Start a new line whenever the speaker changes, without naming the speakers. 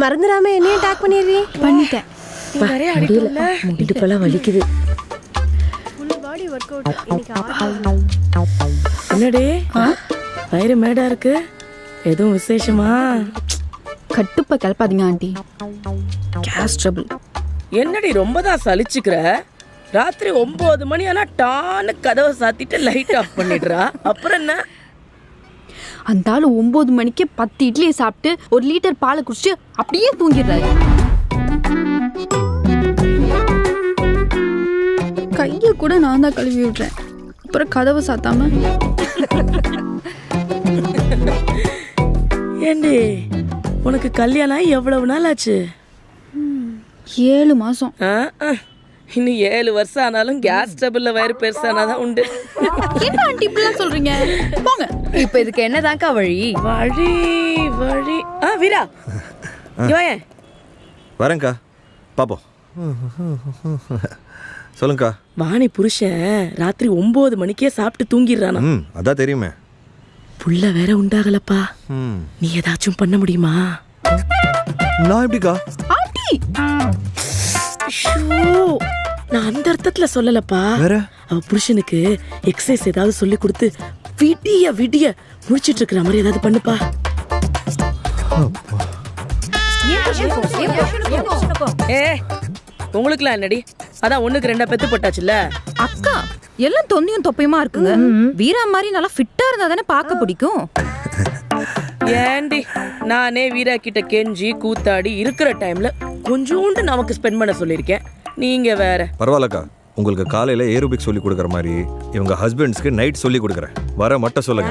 மறந்துடாம என்னையும் டேக் பண்ணிடுறீ.
பண்ணிட்டேன்.
இடுப்பெல்லாம் வலிக்குது.
பாடி ஒர்க் அவுட் இன்னைக்கு.
என்னடி வயிறு மேடா இருக்கு, எதுவும் விசேஷமா?
கட்டுப்ப கிளப்பாதீங்க ஆண்டி, கேஸ் ட்ரபிள்.
என்னடி ரொம்ப தான் சலிச்சுக்கிற? ராத்திரி 9 மணி ஆனா டான்னு கதவை சாத்திட்டு லைட் ஆஃப் பண்ணிடுறா. அப்புறம் என்ன?
அந்த ஆளு 9 மணிக்கு 10 இட்லியை சாப்பிட்டு 1 லிட்டர் பாலை குடிச்சு அப்படியே தூங்கிடுறாரு. கையை கூட நான் தான் கழுவி விடுறேன், அப்புறம் கதவை சாத்தாம.
ஏண்டி உனக்கு கல்யாணம் எவ்வளவு நாள் ஆச்சு?
7 மாசம்.
இன்னும் 7 வருஷம் ஆனாலும் கேஸ் ட்ரபிள்ல வயிறு பெருசானாதான் உண்டு.
என்ன ஆண்டி இப்படிலாம் சொல்றீங்க? போங்க.
இப்ப இதுக்கு என்னதான்க்கா வழி?
வழி வழி வீரா
வரேன்க்கா, பாப்போம். சொல்லுங்கக்கா.
வாணி புருஷன் ராத்திரி 9 மணிக்கே சாப்பிட்டு தூங்கிடுறானா.
அதான் தெரியுமே.
புள்ள வேற உண்டாகலப்பா. நீ ஏதாச்சும் பண்ண முடியுமா?
நான் எப்படிக்கா?
ஆண்டி
நான் அந்த அர்த்தத்துல சொல்லலப்பா. அவ புருஷனுக்கு எக்ஸசைஸ் ஏதாவது சொல்லி கொடுத்து விடிய விடிய முடிச்சிட்டு இருக்கிற மாதிரி ஏதாவது பண்ணுப்பா. உங்களுக்குலாம் என்னடி, அதான் 1க்கு 2 பெத்து போட்டாச்சுல்ல.
அக்கா எல்லாம் தொன்னியும் தொப்பையுமா இருக்குங்க. வீரா மாதிரி நல்லா ஃபிட்டா இருந்தா தானே பார்க்க பிடிக்கும்.
ஏண்டி நானே வீரா கிட்ட கெஞ்சி கூத்தாடி இருக்கிற டைம்ல கொஞ்சோண்டு நமக்கு ஸ்பெண்ட் பண்ண சொல்லியிருக்கேன். நீங்க வேற.
பரவாயில்லக்கா, உங்களுக்கு காலையில ஏரோபிக் சொல்லி கொடுக்குற மாதிரி இவங்க ஹஸ்பண்ட்ஸ்க்கு நைட் சொல்லி கொடுக்குறேன். வர மட்டும் சொல்லுங்க.